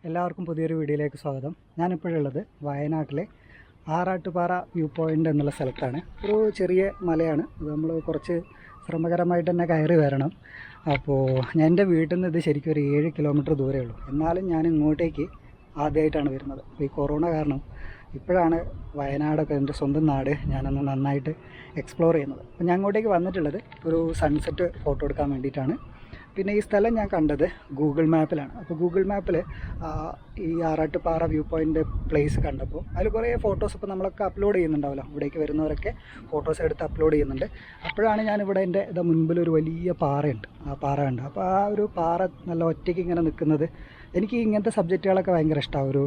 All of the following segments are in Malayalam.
എല്ലാവർക്കും പുതിയൊരു വീഡിയോയിലേക്ക് സ്വാഗതം. ഞാനിപ്പോഴുള്ളത് വയനാട്ടിലെ ആറാട്ടുപാറ വ്യൂ പോയിൻ്റ് എന്നുള്ള സ്ഥലത്താണ്. ഒരു ചെറിയ മലയാണ്. അത് നമ്മൾ കുറച്ച് ശ്രമകരമായിട്ട് തന്നെ കയറി വരണം. അപ്പോൾ എൻ്റെ വീട്ടിൽ നിന്ന് ഇത് ശരിക്കും ഒരു 7 കിലോമീറ്റർ ദൂരമേ ഉള്ളൂ. എന്നാലും ഞാൻ ഇങ്ങോട്ടേക്ക് ആദ്യമായിട്ടാണ് വരുന്നത്. അപ്പോൾ ഈ കൊറോണ കാരണം ഇപ്പോഴാണ് വയനാടൊക്കെ എൻ്റെ സ്വന്തം നാട് ഞാനൊന്ന് നന്നായിട്ട് എക്സ്പ്ലോർ ചെയ്യുന്നത്. അപ്പോൾ ഞാൻ അങ്ങോട്ടേക്ക് വന്നിട്ടുള്ളത് ഒരു സൺസെറ്റ് ഫോട്ടോ എടുക്കാൻ വേണ്ടിയിട്ടാണ്. പിന്നെ ഈ സ്ഥലം ഞാൻ കണ്ടത് ഗൂഗിൾ മാപ്പിലാണ്. അപ്പോൾ ഗൂഗിൾ മാപ്പിൽ ഈ ആറാട്ടുപാറ വ്യൂ പോയിൻ്റ് പ്ലേസ് കണ്ടപ്പോൾ അതിൽ കുറേ ഫോട്ടോസ് ഇപ്പോൾ നമ്മളൊക്കെ അപ്ലോഡ് ചെയ്യുന്നുണ്ടാവല്ലോ. ഇവിടേക്ക് വരുന്നവരൊക്കെ ഫോട്ടോസ് എടുത്ത് അപ്ലോഡ് ചെയ്യുന്നുണ്ട്. അപ്പോഴാണ് ഞാനിവിടെ എൻ്റെ മുൻപിലൊരു വലിയ പാറയുണ്ട്. ആ പാറ കണ്ട് അപ്പോൾ ആ ഒരു പാറ നല്ല ഒറ്റയ്ക്ക് ഇങ്ങനെ നിൽക്കുന്നത്, എനിക്ക് ഇങ്ങനത്തെ സബ്ജക്റ്റുകളൊക്കെ ഭയങ്കര ഇഷ്ടമാണ്. ഒരു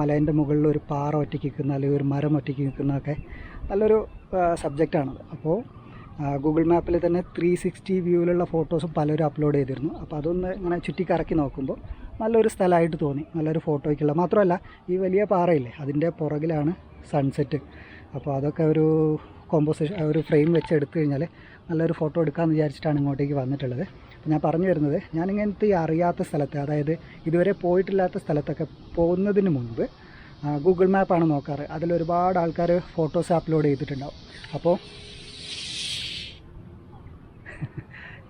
മലേൻ്റെ മുകളിൽ ഒരു പാറ ഒറ്റയ്ക്ക് നിൽക്കുന്ന, അല്ലെങ്കിൽ ഒരു മരം ഒറ്റയ്ക്ക് നിൽക്കുന്നതൊക്കെ നല്ലൊരു സബ്ജക്റ്റാണത്. അപ്പോൾ ഗൂഗിൾ മാപ്പിൽ തന്നെ 360 വ്യൂവിലുള്ള ഫോട്ടോസും പലരും അപ്ലോഡ് ചെയ്തിരുന്നു. അപ്പോൾ അതൊന്ന് ഇങ്ങനെ ചുറ്റിക്കറക്കി നോക്കുമ്പോൾ നല്ലൊരു സ്ഥലമായിട്ട് തോന്നി, നല്ലൊരു ഫോട്ടോയ്ക്കുള്ള. മാത്രമല്ല ഈ വലിയ പാറയില്ലേ, അതിൻ്റെ പുറകിലാണ് സൺസെറ്റ്. അപ്പോൾ അതൊക്കെ ഒരു കോമ്പോസിഷൻ, ഒരു ഫ്രെയിം വെച്ച് എടുത്തു കഴിഞ്ഞാൽ നല്ലൊരു ഫോട്ടോ എടുക്കാമെന്ന് വിചാരിച്ചിട്ടാണ് ഇങ്ങോട്ടേക്ക് വന്നിട്ടുള്ളത്. ഞാൻ പറഞ്ഞു വരുന്നത്, ഞാനിങ്ങനത്തെ ഈ അറിയാത്ത സ്ഥലത്ത്, അതായത് ഇതുവരെ പോയിട്ടില്ലാത്ത സ്ഥലത്തൊക്കെ പോകുന്നതിന് മുൻപ് ഗൂഗിൾ മാപ്പാണ് നോക്കാറ്. അതിലൊരുപാട് ആൾക്കാർ ഫോട്ടോസ് അപ്ലോഡ് ചെയ്തിട്ടുണ്ടാവും. അപ്പോൾ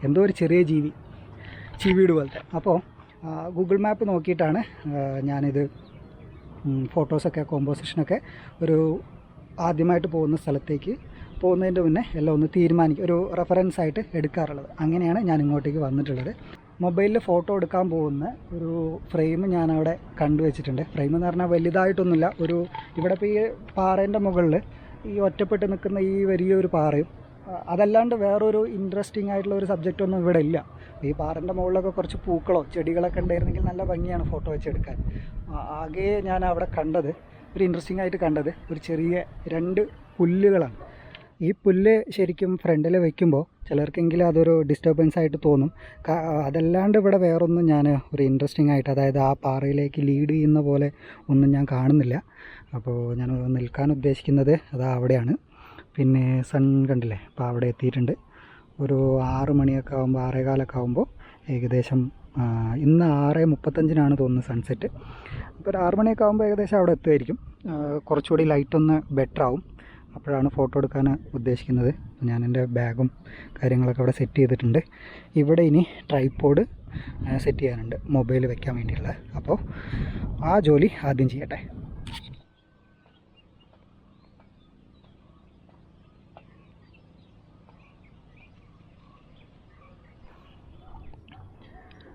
എന്തോ ഒരു ചെറിയ ചീവീട് പോലത്തെ. അപ്പോൾ ഗൂഗിൾ മാപ്പ് നോക്കിയിട്ടാണ് ഞാനിത് ഫോട്ടോസൊക്കെ കോമ്പോസിഷനൊക്കെ ഒരു ആദ്യമായിട്ട് പോകുന്ന സ്ഥലത്തേക്ക് പോകുന്നതിൻ്റെ മുന്നേ എല്ലാം ഒന്ന് തീരുമാനിക്കും, ഒരു റെഫറൻസ് ആയിട്ട് എടുക്കാറുള്ളത്. അങ്ങനെയാണ് ഞാൻ ഇങ്ങോട്ടേക്ക് വന്നിട്ടുള്ളത്. മൊബൈലിൽ ഫോട്ടോ എടുക്കാൻ പോകുന്ന ഒരു ഫ്രെയിം ഞാനവിടെ കണ്ടുവച്ചിട്ടുണ്ട്. ഫ്രെയിം എന്ന് പറഞ്ഞാൽ വലുതായിട്ടൊന്നുമില്ല. ഒരു ഇവിടെ ഇപ്പോൾ ഈ പാറേൻ്റെ മുകളിൽ ഈ ഒറ്റപ്പെട്ട് നിൽക്കുന്ന ഈ വലിയൊരു പാറയും, അതല്ലാണ്ട് വേറൊരു ഇൻട്രസ്റ്റിംഗ് ആയിട്ടുള്ള ഒരു സബ്ജക്റ്റൊന്നും ഇവിടെ ഇല്ല. ഈ പാറൻ്റെ മുകളിലൊക്കെ കുറച്ച് പൂക്കളോ ചെടികളൊക്കെ ഉണ്ടായിരുന്നെങ്കിൽ നല്ല ഭംഗിയാണ് ഫോട്ടോ വെച്ചെടുക്കാൻ. ആകെ ഞാൻ അവിടെ കണ്ടത്, ഒരു ഇൻട്രസ്റ്റിംഗ് ആയിട്ട് കണ്ടത്, ഒരു ചെറിയ 2 പുല്ലുകളാണ്. ഈ പുല്ല് ശരിക്കും ഫ്രണ്ടിൽ വയ്ക്കുമ്പോൾ ചിലർക്കെങ്കിലും അതൊരു ഡിസ്റ്റർബൻസ് ആയിട്ട് തോന്നും. അതല്ലാണ്ട് ഇവിടെ വേറൊന്നും ഞാൻ ഒരു ഇൻട്രസ്റ്റിംഗ് ആയിട്ട്, അതായത് ആ പാറയിലേക്ക് ലീഡ് ചെയ്യുന്ന പോലെ ഒന്നും ഞാൻ കാണുന്നില്ല. അപ്പോൾ ഞാൻ നിൽക്കാൻ ഉദ്ദേശിക്കുന്നത് അതാ അവിടെയാണ്. പിന്നെ സൺ കണ്ടില്ലേ, അപ്പോൾ അവിടെ എത്തിയിട്ടുണ്ട്. ഒരു 6 മണിയൊക്കെ ആകുമ്പോൾ, 6:15 ആകുമ്പോൾ ഏകദേശം, ഇന്ന് 6:35 തോന്നുന്നു സൺസെറ്റ്. അപ്പോൾ ഒരു 6 മണിയൊക്കെ ആകുമ്പോൾ ഏകദേശം അവിടെ എത്തുമായിരിക്കും. കുറച്ചുകൂടി ലൈറ്റൊന്ന് ബെറ്റർ ആവും. അപ്പോഴാണ് ഫോട്ടോ എടുക്കാൻ ഉദ്ദേശിക്കുന്നത്. ഞാൻ എൻ്റെ ബാഗും കാര്യങ്ങളൊക്കെ അവിടെ സെറ്റ് ചെയ്തിട്ടുണ്ട്. ഇവിടെ ഇനി ട്രൈപോഡ് സെറ്റ് ചെയ്യാനുണ്ട്, മൊബൈൽ വെക്കാൻ വേണ്ടിയുള്ള. അപ്പോൾ ആ ജോലി ആദ്യം ചെയ്യട്ടെ.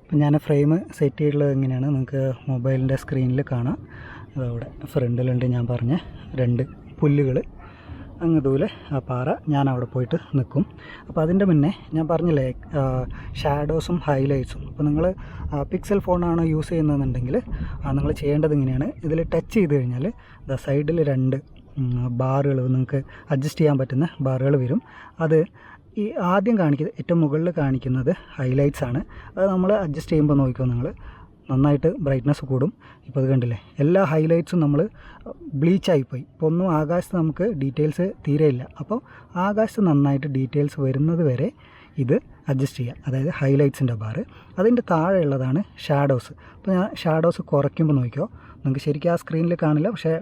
അപ്പം ഞാൻ ഫ്രെയിം സെറ്റ് ചെയ്തിട്ടുള്ളത് എങ്ങനെയാണ് നിങ്ങൾക്ക് മൊബൈലിൻ്റെ സ്ക്രീനിൽ കാണാം. അതവിടെ ഫ്രണ്ടിലുണ്ട് ഞാൻ പറഞ്ഞ 2 പുല്ലുകൾ. അങ്ങ് ദൂരെ ആ പാറ, ഞാൻ അവിടെ പോയിട്ട് നിൽക്കും. അപ്പോൾ അതിൻ്റെ മുന്നേ ഞാൻ പറഞ്ഞില്ലേ ഷാഡോസും ഹൈലൈറ്റ്സും. അപ്പോൾ നിങ്ങൾ പിക്സൽ ഫോണാണ് യൂസ് ചെയ്യുന്നതെന്നുണ്ടെങ്കിൽ നിങ്ങൾ ചെയ്യേണ്ടത് ഇങ്ങനെയാണ്. ഇതിൽ ടച്ച് ചെയ്ത് കഴിഞ്ഞാൽ സൈഡിൽ 2 ബാറുകൾ, നിങ്ങൾക്ക് അഡ്ജസ്റ്റ് ചെയ്യാൻ പറ്റുന്ന ബാറുകൾ വരും. അത് ഈ ആദ്യം കാണിക്കുന്നത്, ഏറ്റവും മുകളിൽ കാണിക്കുന്നത് ഹൈലൈറ്റ്സ് ആണ്. അത് നമ്മൾ അഡ്ജസ്റ്റ് ചെയ്യുമ്പോൾ നോക്കിക്കോ, നിങ്ങൾ നന്നായിട്ട് ബ്രൈറ്റ്നസ് കൂടും. ഇപ്പോൾ അത് കണ്ടില്ലേ, എല്ലാ ഹൈലൈറ്റ്സും നമ്മൾ ബ്ലീച്ചായിപ്പോയി. ഇപ്പോൾ ഒന്നും ആകാശത്ത് നമുക്ക് ഡീറ്റെയിൽസ് തീരെയില്ല. അപ്പോൾ ആകാശത്ത് നന്നായിട്ട് ഡീറ്റെയിൽസ് വരുന്നത് വരെ ഇത് അഡ്ജസ്റ്റ് ചെയ്യുക, അതായത് ഹൈലൈറ്റ്സിൻ്റെ ബാറ്. അതിൻ്റെ താഴെയുള്ളതാണ് ഷാഡോസ്. അപ്പോൾ ഞാൻ ഷാഡോസ് കുറയ്ക്കുമ്പോൾ നോക്കിയോ, നിങ്ങൾക്ക് ശരിക്കും ആ സ്ക്രീനിൽ കാണില്ല, പക്ഷേ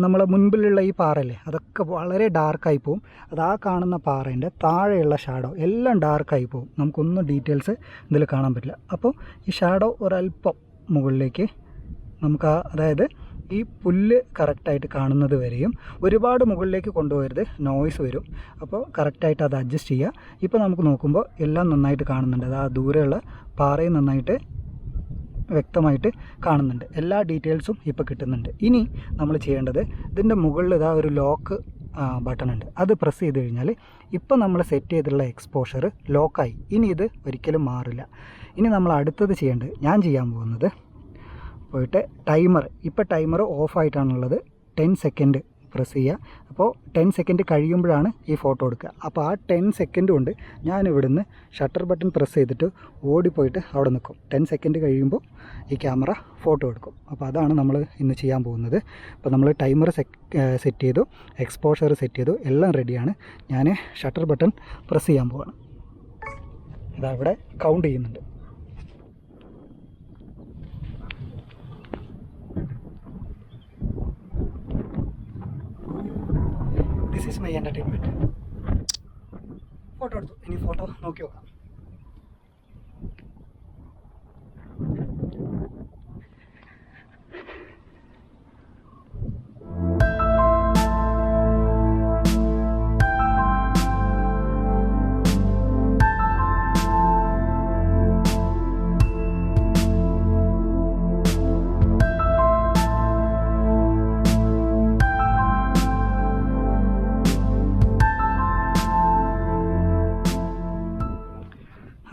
നമ്മളെ മുൻപിലുള്ള ഈ പാറയല്ലേ, അതൊക്കെ വളരെ ഡാർക്കായി പോവും. അത് ആ കാണുന്ന പാറേൻ്റെ താഴെയുള്ള ഷാഡോ എല്ലാം ഡാർക്കായി പോവും. നമുക്കൊന്നും ഡീറ്റെയിൽസ് ഇതിൽ കാണാൻ പറ്റില്ല. അപ്പോൾ ഈ ഷാഡോ ഒരല്പം മുകളിലേക്ക് നമുക്ക് അതായത് ഈ പുല്ല് കറക്റ്റായിട്ട് കാണുന്നത് വരെയും, ഒരുപാട് മുകളിലേക്ക് കൊണ്ടുപോകരുത്, നോയ്സ് വരും. അപ്പോൾ കറക്റ്റായിട്ട് അത് അഡ്ജസ്റ്റ് ചെയ്യുക. ഇപ്പോൾ നമുക്ക് നോക്കുമ്പോൾ എല്ലാം നന്നായിട്ട് കാണുന്നുണ്ട്. അത് ആ ദൂരെയുള്ള പാറയും നന്നായിട്ട് വ്യക്തമായിട്ട് കാണുന്നുണ്ട്. എല്ലാ ഡീറ്റെയിൽസും ഇപ്പോൾ കിട്ടുന്നുണ്ട്. ഇനി നമ്മൾ ചെയ്യേണ്ടത്, ഇതിൻ്റെ മുകളിൽ ഇതാ ഒരു ലോക്ക് ബട്ടൺ ഉണ്ട്. അത് പ്രസ് ചെയ്ത് കഴിഞ്ഞാൽ ഇപ്പോൾ നമ്മൾ സെറ്റ് ചെയ്തിട്ടുള്ള എക്സ്പോഷർ ലോക്കായി. ഇനി ഇത് ഒരിക്കലും മാറില്ല. ഇനി നമ്മൾ അടുത്തത് ചെയ്യേണ്ടത്, ഞാൻ ചെയ്യാൻ പോകുന്നത് പോയിട്ട് ടൈമർ, ഇപ്പോൾ ടൈമർ ഓഫായിട്ടാണുള്ളത്. 10 സെക്കൻഡ് പ്രസ് ചെയ്യുക. അപ്പോൾ 10 സെക്കൻഡ് കഴിയുമ്പോഴാണ് ഈ ഫോട്ടോ എടുക്കുക. അപ്പോൾ ആ 10 സെക്കൻഡ് കൊണ്ട് ഞാൻ ഇവിടുന്ന് ഷട്ടർ ബട്ടൺ പ്രസ് ചെയ്തിട്ട് ഓടിപ്പോയിട്ട് അവിടെ നിൽക്കും. 10 സെക്കൻഡ് കഴിയുമ്പോൾ ഈ ക്യാമറ ഫോട്ടോ എടുക്കും. അപ്പോൾ അതാണ് നമ്മൾ ഇന്ന് ചെയ്യാൻ പോകുന്നത്. അപ്പോൾ നമ്മൾ ടൈമർ സെറ്റ് ചെയ്തു, എക്സ്പോഷർ സെറ്റ് ചെയ്തു, എല്ലാം റെഡിയാണ്. ഞാൻ ഷട്ടർ ബട്ടൺ പ്രസ് ചെയ്യാൻ പോവാണ്. ഇതാ ഇവിടെ കൗണ്ട് ചെയ്യുന്നുണ്ട്. My entertainment. ഫോട്ടോ എടുത്തു, ഇനി ഫോട്ടോ നോക്കി നോക്കാം.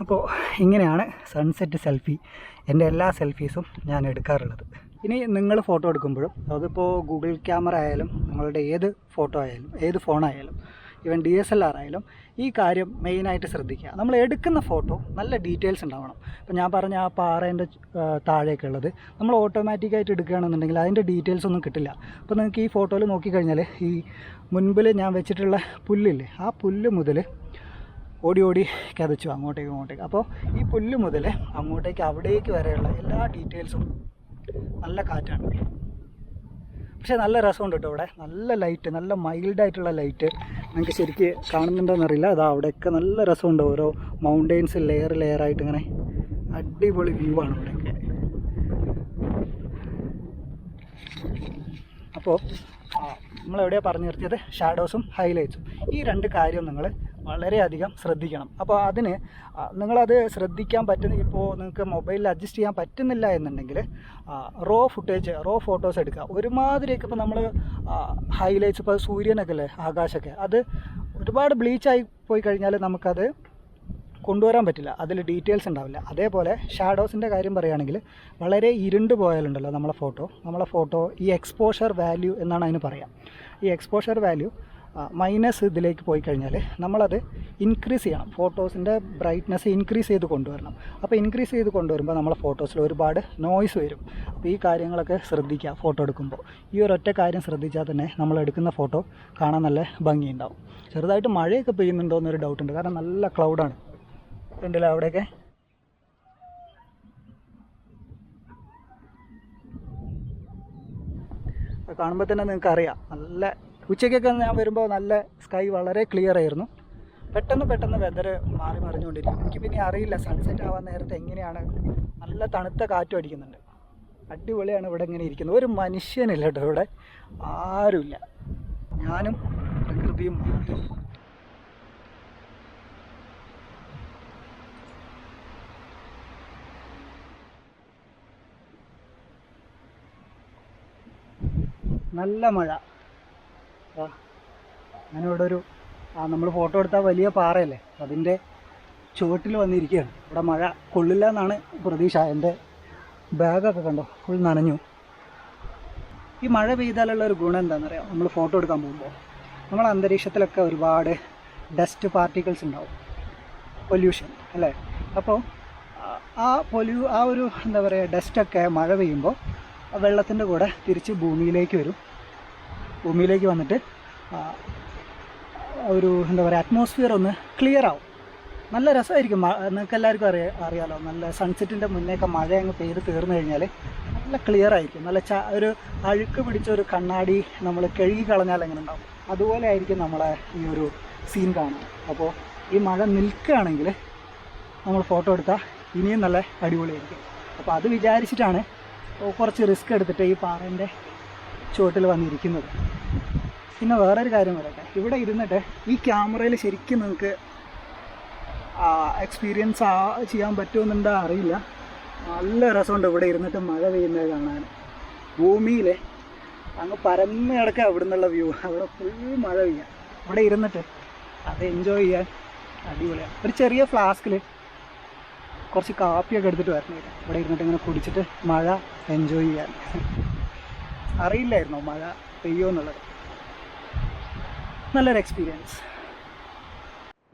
അപ്പോൾ ഇങ്ങനെയാണ് സൺസെറ്റ് സെൽഫി. എൻ്റെ എല്ലാ സെൽഫീസും ഞാൻ എടുക്കാറുള്ളത്. ഇനി നിങ്ങൾ ഫോട്ടോ എടുക്കുമ്പോഴും, അതിപ്പോൾ ഗൂഗിൾ ക്യാമറ ആയാലും നിങ്ങളുടെ ഏത് ഫോട്ടോ ആയാലും ഏത് ഫോണായാലും ഈവൻ DSLR ആയാലും ഈ കാര്യം മെയിനായിട്ട് ശ്രദ്ധിക്കുക. നമ്മൾ എടുക്കുന്ന ഫോട്ടോ നല്ല ഡീറ്റെയിൽസ് ഉണ്ടാവണം. ഇപ്പോൾ ഞാൻ പറഞ്ഞ ആ പാറേൻ്റെ താഴേക്ക് ഉള്ളത് നമ്മൾ ഓട്ടോമാറ്റിക്കായിട്ട് എടുക്കുകയാണെന്നുണ്ടെങ്കിൽ അതിൻ്റെ ഡീറ്റെയിൽസ് ഒന്നും കിട്ടില്ല. അപ്പോൾ നിങ്ങൾക്ക് ഈ ഫോട്ടോയിൽ നോക്കിക്കഴിഞ്ഞാൽ ഈ മുൻപിൽ ഞാൻ വെച്ചിട്ടുള്ള പുല്ലില്ലേ, ആ പുല്ല് മുതൽ ഓടി ഓടി കിതച്ചു അങ്ങോട്ടേക്ക്. അപ്പോൾ ഈ പുല്ല് മുതൽ അങ്ങോട്ടേക്ക് അവിടേക്ക് വരെയുള്ള എല്ലാ ഡീറ്റെയിൽസും നല്ല കാറ്റാണ്. പക്ഷേ നല്ല രസമുണ്ട് കേട്ടോ. ഇവിടെ നല്ല ലൈറ്റ്, നല്ല മൈൽഡായിട്ടുള്ള ലൈറ്റ് നിങ്ങൾക്ക് ശരിക്ക് കാണുന്നുണ്ടോയെന്നറിയില്ല. അത് അവിടെയൊക്കെ നല്ല രസമുണ്ട്. ഓരോ മൗണ്ടെയ്ൻസ് ലെയറായിട്ട് ഇങ്ങനെ അടിപൊളി വ്യൂ ആണ് ഇവിടെയൊക്കെ. അപ്പോൾ നമ്മളെവിടെയാണ് പറഞ്ഞു നിർത്തിയത്? ഷാഡോസും ഹൈലൈറ്റ്സും. ഈ രണ്ട് കാര്യം നിങ്ങൾ വളരെയധികം ശ്രദ്ധിക്കണം. അപ്പോൾ അതിന് നിങ്ങളത് ശ്രദ്ധിക്കാൻ പറ്റുന്ന, ഇപ്പോൾ നിങ്ങൾക്ക് മൊബൈലിൽ അഡ്ജസ്റ്റ് ചെയ്യാൻ പറ്റുന്നില്ല എന്നുണ്ടെങ്കിൽ റോ ഫോട്ടോസ് എടുക്കുക. ഒരുമാതിരിയൊക്കെ ഇപ്പോൾ നമ്മൾ ഹൈലൈറ്റ്സ്, ഇപ്പോൾ സൂര്യനൊക്കെ അല്ലേ, ആകാശമൊക്കെ, അത് ഒരുപാട് ബ്ലീച്ചായി പോയി കഴിഞ്ഞാൽ നമുക്കത് കൊണ്ടുവരാൻ പറ്റില്ല, അതിൽ ഡീറ്റെയിൽസ് ഉണ്ടാവില്ല. അതേപോലെ ഷാഡോസിൻ്റെ കാര്യം പറയുകയാണെങ്കിൽ വളരെ ഇരുണ്ട് പോയാലുണ്ടല്ലോ നമ്മളെ ഫോട്ടോ ഈ എക്സ്പോഷർ വാല്യൂ എന്നാണ് അതിന് പറയാം. ഈ എക്സ്പോഷർ വാല്യൂ മൈനസ് ഇതിലേക്ക് പോയി കഴിഞ്ഞാൽ നമ്മളത് ഇൻക്രീസ് ചെയ്യണം. ഫോട്ടോസിൻ്റെ ബ്രൈറ്റ്നസ് ഇൻക്രീസ് ചെയ്ത് കൊണ്ടുവരണം. അപ്പോൾ ഇൻക്രീസ് ചെയ്ത് കൊണ്ടുവരുമ്പോൾ നമ്മളെ ഫോട്ടോസിൽ ഒരുപാട് നോയ്സ് വരും. അപ്പോൾ ഈ കാര്യങ്ങളൊക്കെ ശ്രദ്ധിക്കുക ഫോട്ടോ എടുക്കുമ്പോൾ. ഈ ഒരൊറ്റ കാര്യം ശ്രദ്ധിച്ചാൽ തന്നെ നമ്മൾ എടുക്കുന്ന ഫോട്ടോ കാണാൻ നല്ല ഭംഗിയുണ്ടാവും. ചെറുതായിട്ട് മഴയൊക്കെ പെയ്യുന്നുണ്ടോ എന്നൊരു ഡൗട്ടുണ്ട്, കാരണം നല്ല ക്ലൗഡാണ് ഉണ്ടല്ലോ അവിടെയൊക്കെ. കാണുമ്പോൾ തന്നെ നിങ്ങൾക്ക് അറിയാം, നല്ല ഉച്ചയ്ക്കൊക്കെ ഞാൻ വരുമ്പോൾ നല്ല സ്കൈ വളരെ ക്ലിയർ ആയിരുന്നു. പെട്ടെന്ന് വെതർ മാറി മറിഞ്ഞുകൊണ്ടിരിക്കും. എനിക്ക് പിന്നെ അറിയില്ല സൺസെറ്റ് ആവാൻ നേരത്തെ എങ്ങനെയാണ്. നല്ല തണുത്ത കാറ്റും അടിക്കുന്നുണ്ട്. അടിപൊളിയാണ് ഇവിടെ ഇങ്ങനെ ഇരിക്കുന്നത്. ഒരു മനുഷ്യനില്ല കേട്ടോ ഇവിടെ, ആരുമില്ല, ഞാനും പ്രകൃതിയും മാത്രം. നല്ല മഴ. ഞാനിവിടെ നമ്മൾ ഫോട്ടോ എടുത്താൽ വലിയ പാറയല്ലേ, അതിൻ്റെ ചുവട്ടിൽ വന്നിരിക്കുകയാണ്. ഇവിടെ മഴ കൊള്ളില്ല എന്നാണ് പ്രതീക്ഷ. എൻ്റെ ബാഗൊക്കെ കണ്ടോ, ഫുൾ നനഞ്ഞു. ഈ മഴ പെയ്താലുള്ള ഒരു ഗുണം എന്താണെന്നറിയാം? നമ്മൾ ഫോട്ടോ എടുക്കാൻ പോകുമ്പോൾ നമ്മളെ അന്തരീക്ഷത്തിലൊക്കെ ഒരുപാട് ഡസ്റ്റ് പാർട്ടിക്കിൾസ് ഉണ്ടാവും, പൊല്യൂഷൻ അല്ലേ. അപ്പോൾ ആ ഒരു എന്താ പറയുക, ഡസ്റ്റൊക്കെ മഴ പെയ്യുമ്പോൾ വെള്ളത്തിൻ്റെ കൂടെ തിരിച്ച് ഭൂമിയിലേക്ക് വരും. ഭൂമിയിലേക്ക് വന്നിട്ട് ഒരു എന്താ പറയുക, അറ്റ്മോസ്ഫിയർ ഒന്ന് ക്ലിയർ ആവും. നല്ല രസമായിരിക്കും. നിങ്ങൾക്ക് എല്ലാവർക്കും അറിയാലോ, നല്ല സൺസെറ്റിൻ്റെ മുന്നേയൊക്കെ മഴ അങ്ങ് പെയ്ത് തീർന്നു കഴിഞ്ഞാൽ നല്ല ക്ലിയർ ആയിരിക്കും. നല്ല ഒരു അഴുക്ക് പിടിച്ച ഒരു കണ്ണാടി നമ്മൾ കഴുകി കളഞ്ഞാൽ എങ്ങനെ ഉണ്ടാവും, അതുപോലെ ആയിരിക്കും നമ്മളെ ഈ ഒരു സീൻ കാണാൻ. അപ്പോൾ ഈ മഴ നിൽക്കുകയാണെങ്കിൽ നമ്മൾ ഫോട്ടോ എടുത്താൽ ഇനിയും നല്ല അടിപൊളിയായിരിക്കും. അപ്പോൾ അത് വിചാരിച്ചിട്ടാണ് കുറച്ച് റിസ്ക് എടുത്തിട്ട് ഈ പാറേൻ്റെ ചുവട്ടിൽ വന്നിരിക്കുന്നത്. പിന്നെ വേറൊരു കാര്യം പറയട്ടെ, ഇവിടെ ഇരുന്നിട്ട് ഈ ക്യാമറയിൽ ശരിക്കും നിങ്ങൾക്ക് എക്സ്പീരിയൻസ് ചെയ്യാൻ പറ്റുമെന്നുണ്ടോ അറിയില്ല. നല്ല രസമുണ്ട് ഇവിടെ ഇരുന്നിട്ട് മഴ പെയ്യുന്നത് കാണാൻ. ഭൂമിയിൽ അങ്ങ് പരന്ന് കിടക്കുക അവിടെ നിന്നുള്ള വ്യൂ. അവിടെ ഫുൾ മഴ പെയ്യാം. ഇവിടെ ഇരുന്നിട്ട് അത് എൻജോയ് ചെയ്യാൻ അടിപൊളിയാണ്. ഒരു ചെറിയ ഫ്ലാസ്കിൽ കുറച്ച് കാപ്പിയൊക്കെ എടുത്തിട്ട് വരണേ, ഇവിടെ ഇരുന്നിട്ട് ഇങ്ങനെ കുടിച്ചിട്ട് മഴ എൻജോയ് ചെയ്യാൻ. അറിയില്ലായിരുന്നോ മഴ പെയ്യുമെന്നുള്ളത്. നല്ലൊരു എക്സ്പീരിയൻസ്.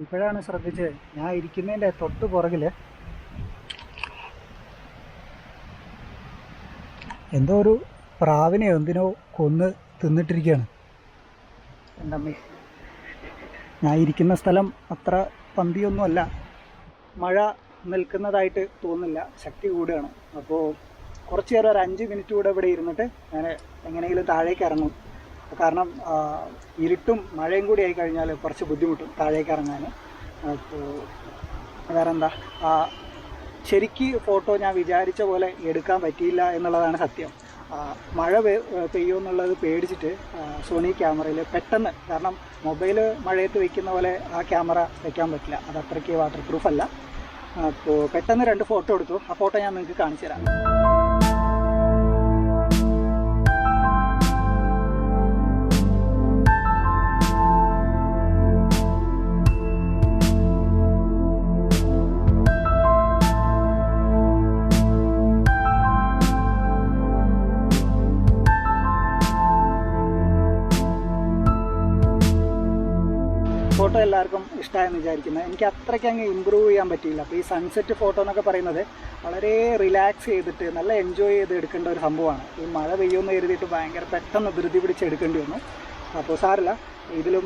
ഇപ്പോഴാണ് ശ്രദ്ധിച്ചത്, ഞാൻ ഇരിക്കുന്നതിൻ്റെ തൊട്ട് പുറകിൽ എന്തോ ഒരു പ്രാവിനെ എന്തിനോ കൊന്ന് തിന്നിട്ടിരിക്കുകയാണ്. എൻ്റെ അമ്മേ, ഞാൻ ഇരിക്കുന്ന സ്ഥലം അത്ര പന്തിയൊന്നുമല്ല. മഴ നിൽക്കുന്നതായിട്ട് തോന്നുന്നില്ല, ശക്തി കൂടുകയാണ്. അപ്പോൾ കുറച്ച് നേരം ഒരു 5 മിനിറ്റ് കൂടെ ഇവിടെ ഇരുന്നിട്ട് ഞാൻ എങ്ങനെയെങ്കിലും താഴേക്ക് ഇറങ്ങും. കാരണം ഇരുട്ടും മഴയും കൂടി ആയി കഴിഞ്ഞാൽ കുറച്ച് ബുദ്ധിമുട്ടും താഴേക്ക് ഇറങ്ങാൻ. അപ്പോൾ വേറെന്താ, ശരിക്ക് ഫോട്ടോ ഞാൻ വിചാരിച്ച പോലെ എടുക്കാൻ പറ്റിയില്ല എന്നുള്ളതാണ് സത്യം. മഴ പെയ്യുമെന്നുള്ളത് പേടിച്ചിട്ട് സോണി ക്യാമറയിൽ പെട്ടെന്ന്, കാരണം മൊബൈൽ മഴയത്ത് വയ്ക്കുന്ന പോലെ ആ ക്യാമറ വയ്ക്കാൻ പറ്റില്ല, അത് അത്രയ്ക്ക് വാട്ടർ പ്രൂഫ് അല്ല. അപ്പോൾ പെട്ടെന്ന് 2 ഫോട്ടോ എടുത്തു. ആ ഫോട്ടോ ഞാൻ നിങ്ങൾക്ക് കാണിച്ചു തരാം. ഫോട്ടോ എല്ലാവർക്കും ഇഷ്ടമായെന്ന് വിചാരിക്കുന്നത്. എനിക്ക് അത്രയ്ക്ക് അങ്ങ് ഇമ്പ്രൂവ് ചെയ്യാൻ പറ്റിയില്ല. അപ്പോൾ ഈ സൺസെറ്റ് ഫോട്ടോ എന്നൊക്കെ പറയുന്നത് വളരെ റിലാക്സ് ചെയ്തിട്ട് നല്ല എൻജോയ് ചെയ്ത് എടുക്കേണ്ട ഒരു സംഭവമാണ്. ഈ മഴ പെയ്യുമെന്ന് കരുതിയിട്ട് ഭയങ്കര പെട്ടെന്ന് ധൃതി പിടിച്ച് എടുക്കേണ്ടി വന്നു. അപ്പോൾ സാറില്ല, ഇതിലും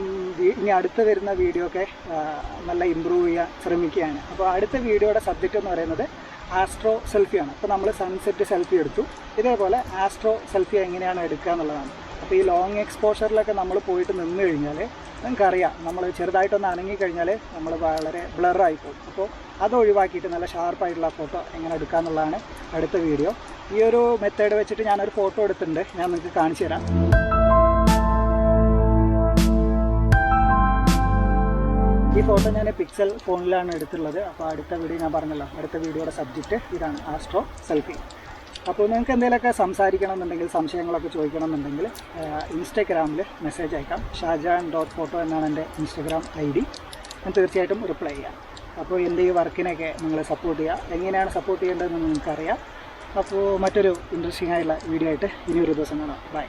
ഇനി അടുത്ത് വരുന്ന വീഡിയോ ഒക്കെ നല്ല ഇമ്പ്രൂവ് ചെയ്യാൻ ശ്രമിക്കുകയാണ്. അപ്പോൾ അടുത്ത വീഡിയോയുടെ സബ്ജക്റ്റ് എന്ന് പറയുന്നത് ആസ്ട്രോ സെൽഫിയാണ്. അപ്പോൾ നമ്മൾ സൺസെറ്റ് സെൽഫി എടുത്തു, ഇതേപോലെ ആസ്ട്രോ സെൽഫി എങ്ങനെയാണ് എടുക്കുക എന്നുള്ളതാണ്. അപ്പോൾ ഈ ലോങ് എക്സ്പോഷറിലൊക്കെ നമ്മൾ പോയിട്ട് നിന്ന് കഴിഞ്ഞാൽ നിങ്ങൾക്കറിയാം, നമ്മൾ ചെറുതായിട്ടൊന്ന് അനങ്ങിക്കഴിഞ്ഞാൽ നമ്മൾ വളരെ ബ്ലറായി പോകും. അപ്പോൾ അത് ഒഴിവാക്കിയിട്ട് നല്ല ഷാർപ്പായിട്ടുള്ള ഫോട്ടോ എങ്ങനെ എടുക്കുക എന്നുള്ളതാണ് അടുത്ത വീഡിയോ. ഈ ഒരു മെത്തേഡ് വെച്ചിട്ട് ഞാനൊരു ഫോട്ടോ എടുത്തിട്ടുണ്ട്, ഞാൻ നിങ്ങൾക്ക് കാണിച്ചു തരാം. ഈ ഫോട്ടോ ഞാൻ പിക്സൽ ഫോണിലാണ് എടുത്തുള്ളത്. അപ്പോൾ അടുത്ത വീഡിയോ ഞാൻ പറഞ്ഞല്ലോ, അടുത്ത വീഡിയോയുടെ സബ്ജക്റ്റ് ഇതാണ്, ആസ്ട്രോ സെൽഫി. അപ്പോൾ നിങ്ങൾക്ക് എന്തെങ്കിലുമൊക്കെ സംസാരിക്കണം എന്നുണ്ടെങ്കിൽ, സംശയങ്ങളൊക്കെ ചോദിക്കണം എന്നുണ്ടെങ്കിൽ ഇൻസ്റ്റാഗ്രാമിൽ മെസ്സേജ് അയക്കാം. ഷാജാൻ.ഫോട്ടോ എന്നാണ് എൻ്റെ ഇൻസ്റ്റാഗ്രാം ID. ഞാൻ തീർച്ചയായിട്ടും റിപ്ലൈ ചെയ്യാം. അപ്പോൾ എൻ്റെ ഈ വർക്കിനൊക്കെ നിങ്ങൾ സപ്പോർട്ട് ചെയ്യുക. എങ്ങനെയാണ് സപ്പോർട്ട് ചെയ്യേണ്ടതെന്ന് നിങ്ങൾക്കറിയാം. അപ്പോൾ മറ്റൊരു ഇൻട്രസ്റ്റിംഗ് ആയിട്ടുള്ള വീഡിയോ ആയിട്ട് ഇനിയൊരു ദിവസം കാണാം. ബൈ.